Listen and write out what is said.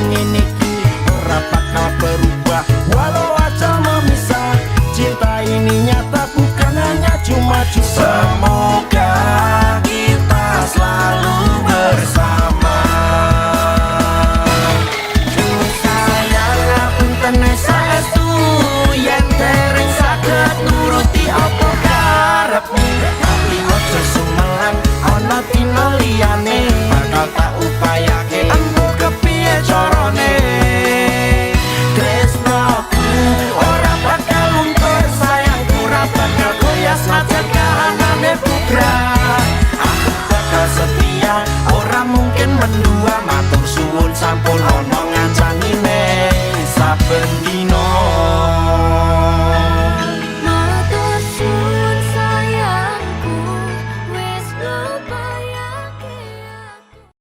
ngene iki ora bakal berubah walau aja memisah. Cinta ini nyata bukan hanya cuma-cuma. Semoga kita selalu bersama. Sayang ngapunten saestu yen dereng saged nuruti apa karepmu, tapi ojo sumelan ana dina liyane bakal tak upayake engko kepiye carane. Tresnoku ora bakal luntur, sayangku ora bakal goyah senajan kahanane bubrah. Aku bakal setia, ora mungkin mendua, matur suwun sampun ana